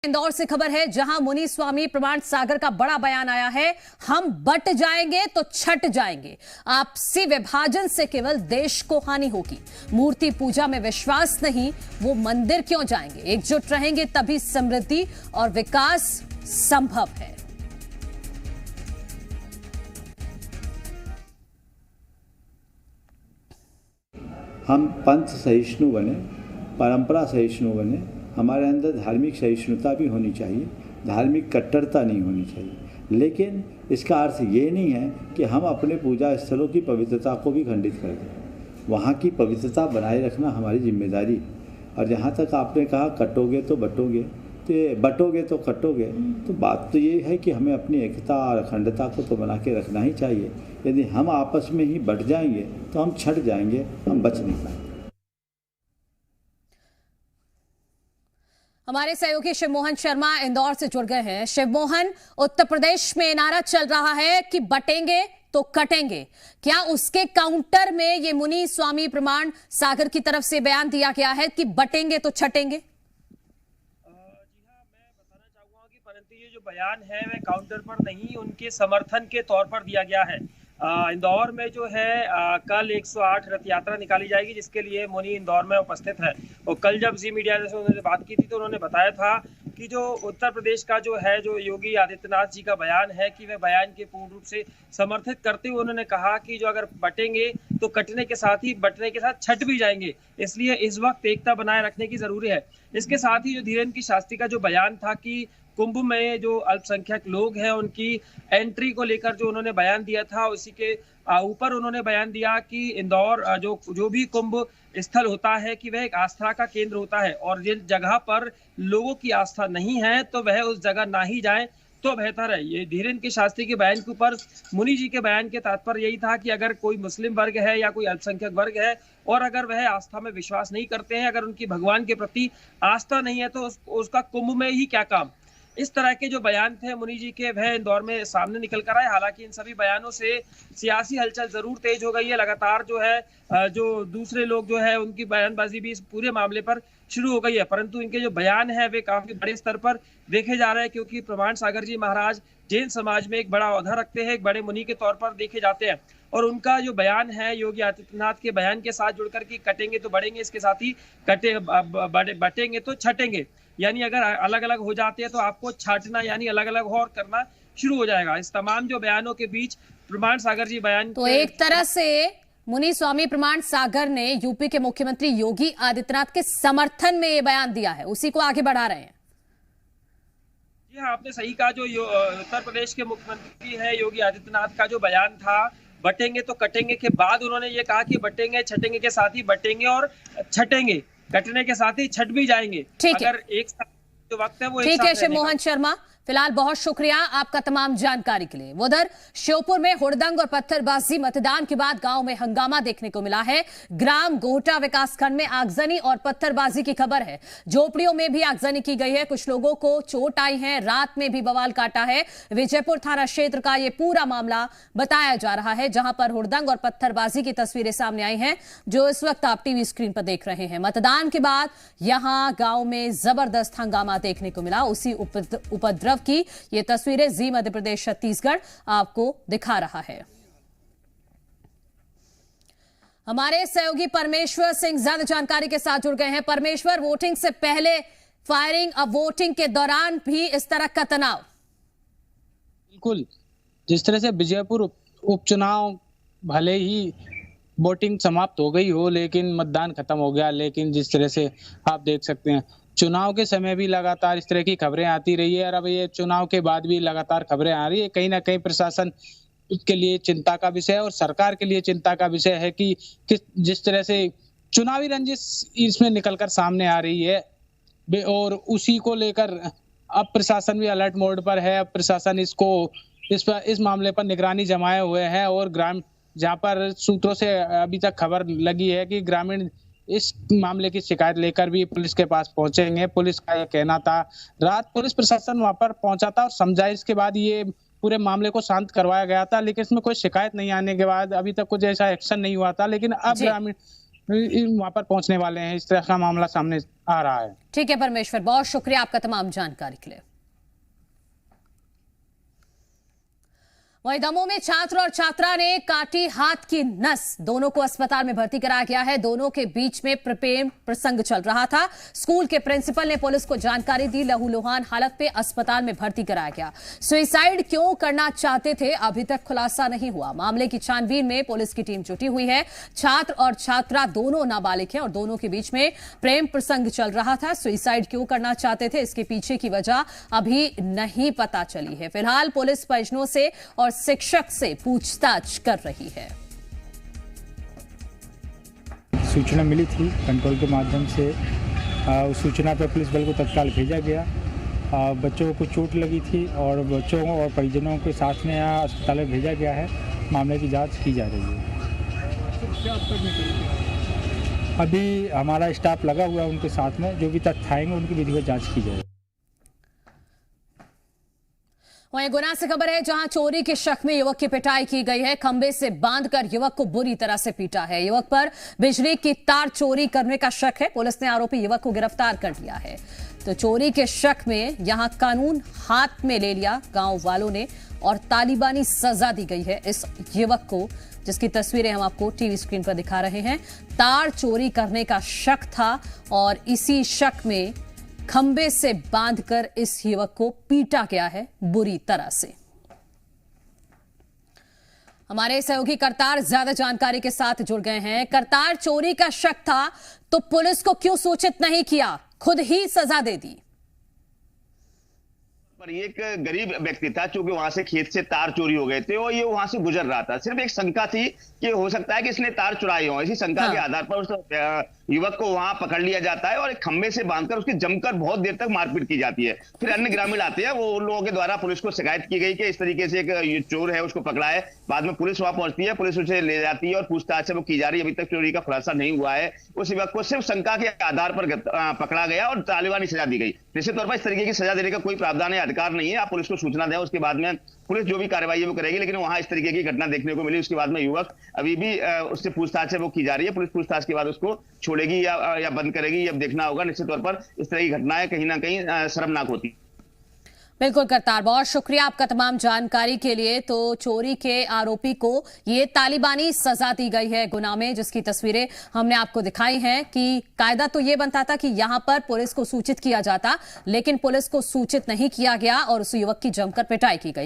इंदौर से खबर है जहां मुनि स्वामी प्रमाण सागर का बड़ा बयान आया है। हम बट जाएंगे तो छट जाएंगे। आपसी विभाजन से केवल देश को हानि होगी। मूर्ति पूजा में विश्वास नहीं, वो मंदिर क्यों जाएंगे। एकजुट रहेंगे तभी समृद्धि और विकास संभव है। हम पंथ सहिष्णु बने, परंपरा सहिष्णु बने। हमारे अंदर धार्मिक सहिष्णुता भी होनी चाहिए, धार्मिक कट्टरता नहीं होनी चाहिए। लेकिन इसका अर्थ ये नहीं है कि हम अपने पूजा स्थलों की पवित्रता को भी खंडित कर दें। वहाँ की पवित्रता बनाए रखना हमारी जिम्मेदारी। और जहाँ तक आपने कहा कटोगे तो बटोगे, तो बटोगे तो कटोगे, तो बात तो ये है कि हमें अपनी एकता और अखंडता को तो बना के रखना ही चाहिए। यदि हम आपस में ही बट जाएंगे तो हम छट जाएंगे, हम बच नहीं पाएंगे। हमारे सहयोगी शिवमोहन शर्मा इंदौर से जुड़ गए हैं। शिवमोहन, उत्तर प्रदेश में नारा चल रहा है कि बटेंगे तो कटेंगे। क्या उसके काउंटर में ये मुनि स्वामी प्रमाण सागर की तरफ से बयान दिया गया है कि बटेंगे तो छटेंगे? जी हाँ, मैं बताना चाहूंगा कि परंतु ये जो बयान है वह काउंटर पर नहीं, उनके समर्थन के तौर पर दिया गया है। इंदौर में जो है कल 108 रथ यात्रा निकाली जाएगी, जिसके लिए मुनि इंदौर में उपस्थित है। और कल जब जी मीडिया से उन्होंने बात की थी तो उन्होंने बताया था कि जो उत्तर प्रदेश का जो है, जो योगी आदित्यनाथ जी का बयान है, कि वह बयान के पूर्ण रूप से समर्थित करते हुए उन्होंने कहा कि जो अगर बटेंगे तो कटने के साथ ही बटने के साथ छट भी जाएंगे। इसलिए इस वक्त एकता बनाए रखने की जरूरी है। इसके साथ ही जो धीरेन्द्र शास्त्री का जो बयान था कि कुंभ में जो अल्पसंख्यक लोग हैं उनकी एंट्री को लेकर जो उन्होंने बयान दिया था, उसी के ऊपर उन्होंने बयान दिया कि इंदौर जो भी कुंभ स्थल होता है कि वह एक आस्था का केंद्र होता है, और जिस जगह पर लोगों की आस्था नहीं है तो वह उस जगह ना ही जाए तो बेहतर है। ये धीरेन्द्र के शास्त्री के बयान के ऊपर मुनि जी के बयान के तात्पर्य यही था कि अगर कोई मुस्लिम वर्ग है या कोई अल्पसंख्यक वर्ग है और अगर वह आस्था में विश्वास नहीं करते हैं, अगर उनकी भगवान के प्रति आस्था नहीं है, तो उसका कुंभ में ही क्या काम। इस तरह के जो बयान थे मुनि जी के, वह इंदौर में सामने निकल कर आए। हालांकि इन सभी बयानों से सियासी हलचल जरूर तेज हो गई है। लगातार जो है जो दूसरे लोग जो है उनकी बयानबाजी भी इस पूरे मामले पर शुरू हो गई है, परंतु इनके जो बयान है वे काफी बड़े स्तर पर देखे जा रहे हैं, क्योंकि प्रमाण सागर जी महाराज जैन समाज में एक बड़ा औहदा रखते हैं, एक बड़े मुनि के तौर पर देखे जाते हैं। और उनका जो बयान है योगी आदित्यनाथ के बयान के साथ जुड़कर कि कटेंगे तो बढ़ेंगे, इसके साथ ही बटेंगे तो छटेंगे, यानी अगर अलग अलग हो जाते हैं तो आपको छाटना यानी अलग अलग और करना शुरू हो जाएगा। इस तमाम जो बयानों के बीच प्रमाण सागर जी बयान तो एक तरह से मुनि स्वामी प्रमाण सागर ने यूपी के मुख्यमंत्री योगी आदित्यनाथ के समर्थन में ये बयान दिया है, उसी को आगे बढ़ा रहे हैं। जी हाँ, आपने सही कहा। जो उत्तर प्रदेश के मुख्यमंत्री है योगी आदित्यनाथ का जो बयान था बटेंगे तो कटेंगे के बाद, उन्होंने ये कहा कि बटेंगे छटेंगे के साथ ही बटेंगे और छटेंगे, कटने के साथ ही छट भी जाएंगे। अगर एक साथ जो वक्त है वो ठीक है। शिवमोहन शर्मा, फिलहाल बहुत शुक्रिया आपका तमाम जानकारी के लिए। उधर श्योपुर में हुड़दंग और पत्थरबाजी, मतदान के बाद गांव में हंगामा देखने को मिला है। ग्राम गोहटा विकासखंड में आगजनी और पत्थरबाजी की खबर है। झोपड़ियों में भी आगजनी की गई है, कुछ लोगों को चोट आई है, रात में भी बवाल काटा है। विजयपुर थाना क्षेत्र का यह पूरा मामला बताया जा रहा है, जहां पर हुड़दंग और पत्थरबाजी की तस्वीरें सामने आई हैं, जो इस वक्त आप टीवी स्क्रीन पर देख रहे हैं। मतदान के बाद यहां गांव में जबरदस्त हंगामा देखने को मिला। उसी उपद्रव की ये तस्वीरें जी मध्य प्रदेश छत्तीसगढ़ आपको दिखा रहा है। हमारे सहयोगी परमेश्वर सिंह ज्यादा जानकारी के साथ जुड़ गए हैं। परमेश्वर, वोटिंग से पहले फायरिंग, अब वोटिंग के दौरान भी इस तरह का तनाव? बिल्कुल, जिस तरह से विजयपुर उपचुनाव भले ही वोटिंग समाप्त हो गई हो लेकिन मतदान खत्म हो गया, लेकिन जिस तरह से आप देख सकते हैं चुनाव के समय भी लगातार इस तरह की खबरें आती रही है, और अब ये चुनाव के बाद भी लगातार खबरें आ रही है। कहीं ना कहीं प्रशासन के लिए चिंता का विषय है और सरकार के लिए चिंता का विषय है कि जिस तरह से चुनावी रंजिश इसमें निकलकर सामने आ रही है, और उसी को लेकर अब प्रशासन भी अलर्ट मोड पर है। अब प्रशासन इस मामले पर निगरानी जमाए हुए है, और ग्राम जहाँ पर सूत्रों से अभी तक खबर लगी है कि ग्रामीण इस मामले की शिकायत लेकर भी पुलिस के पास पहुंचेंगे। पुलिस का यह कहना था, रात पुलिस प्रशासन वहां पर पहुंचा था और समझाइश के बाद ये पूरे मामले को शांत करवाया गया था, लेकिन इसमें कोई शिकायत नहीं आने के बाद अभी तक कुछ ऐसा एक्शन नहीं हुआ था। लेकिन अब ग्रामीण वहां पर पहुंचने वाले हैं। इस तरह का मामला सामने आ रहा है। ठीक है परमेश्वर, बहुत शुक्रिया आपका तमाम जानकारी के लिए। वहीं दमोह में छात्र और छात्रा ने काटी हाथ की नस, दोनों को अस्पताल में भर्ती कराया गया है। दोनों के बीच में प्रेम प्रसंग चल रहा था। स्कूल के प्रिंसिपल ने पुलिस को जानकारी दी। लहूलुहान हालत में अस्पताल में भर्ती कराया गया। सुसाइड क्यों करना चाहते थे, अभी तक खुलासा नहीं हुआ। मामले की छानबीन में पुलिस की टीम जुटी हुई है। छात्र और छात्रा दोनों नाबालिग हैं और दोनों के बीच में प्रेम प्रसंग चल रहा था। सुसाइड क्यों करना चाहते थे, इसके पीछे की वजह अभी नहीं पता चली है। फिलहाल पुलिस परिजनों से और शिक्षक से पूछताछ कर रही है। सूचना मिली थी कंट्रोल के माध्यम से। उस सूचना पर पुलिस बल को तत्काल भेजा गया। बच्चों को चोट लगी थी और बच्चों और परिजनों के साथ में यहाँ अस्पताल में भेजा गया है। मामले की जांच की जा रही है। अभी हमारा स्टाफ लगा हुआ है उनके साथ में। जो भी तथ्य आएंगे उनकी विधिवत जांच की जाएगी। वहीं गुना से खबर है, जहां चोरी के शक में युवक की पिटाई की गई है। खंबे से बांधकर युवक को बुरी तरह से पीटा है। युवक पर बिजली की तार चोरी करने का शक है। पुलिस ने आरोपी युवक को गिरफ्तार कर लिया है। तो चोरी के शक में यहां कानून हाथ में ले लिया गांव वालों ने और तालिबानी सजा दी गई है इस युवक को, जिसकी तस्वीरें हम आपको टीवी स्क्रीन पर दिखा रहे हैं। तार चोरी करने का शक था और इसी शक में खंबे से बांधकर इस युवक को पीटा गया है बुरी तरह से। हमारे सहयोगी करतार ज्यादा जानकारी के साथ जुड़ गए हैं। करतार, चोरी का शक था तो पुलिस को क्यों सूचित नहीं किया, खुद ही सजा दे दी? पर ये एक गरीब व्यक्ति था, चूंकि वहां से खेत से तार चोरी हो गए थे और ये वहां से गुजर रहा था। सिर्फ एक शंका थी कि हो सकता है कि इसने तार चुराए हो। इसी शंका के आधार पर उस युवक को वहां पकड़ लिया जाता है और एक खंबे से बांधकर उसकी जमकर बहुत देर तक मारपीट की जाती है। फिर अन्य ग्रामीण आते हैं, वो उन लोगों के द्वारा पुलिस को शिकायत की गई कि इस तरीके से एक चोर है, उसको पकड़ा है। बाद में पुलिस वहां पहुंचती है, पुलिस उसे ले जाती है और पूछताछ वो की जा रही है। अभी तक चोरी का खुलासा नहीं हुआ है। उस युवक को सिर्फ शंका के आधार पर पकड़ा गया और तालिबानी सजा दी गई। निश्चित तौर पर इस तरीके की सजा देने का कोई प्रावधान है, अधिकार नहीं है। आप पुलिस को सूचना दें, उसके बाद में पुलिस जो भी कार्रवाई है वो करेगी। लेकिन वहां इस तरीके की घटना देखने को मिली। उसके बाद में युवक अभी भी उससे पूछताछ है वो की जा रही है। पुलिस पूछताछ के बाद उसको छोड़ेगी या बंद करेगी, अब देखना होगा। निश्चित तौर पर इस तरह की घटनाएं कहीं ना कहीं शर्मनाक होती। बिल्कुल करतार, बहुत शुक्रिया आपका तमाम जानकारी के लिए। तो चोरी के आरोपी को ये तालिबानी सजा दी गई है गुना में, जिसकी तस्वीरें हमने आपको दिखाई हैं कि कायदा तो ये बनता था कि यहां पर पुलिस को सूचित किया जाता, लेकिन पुलिस को सूचित नहीं किया गया और उस युवक की जमकर पिटाई की गई।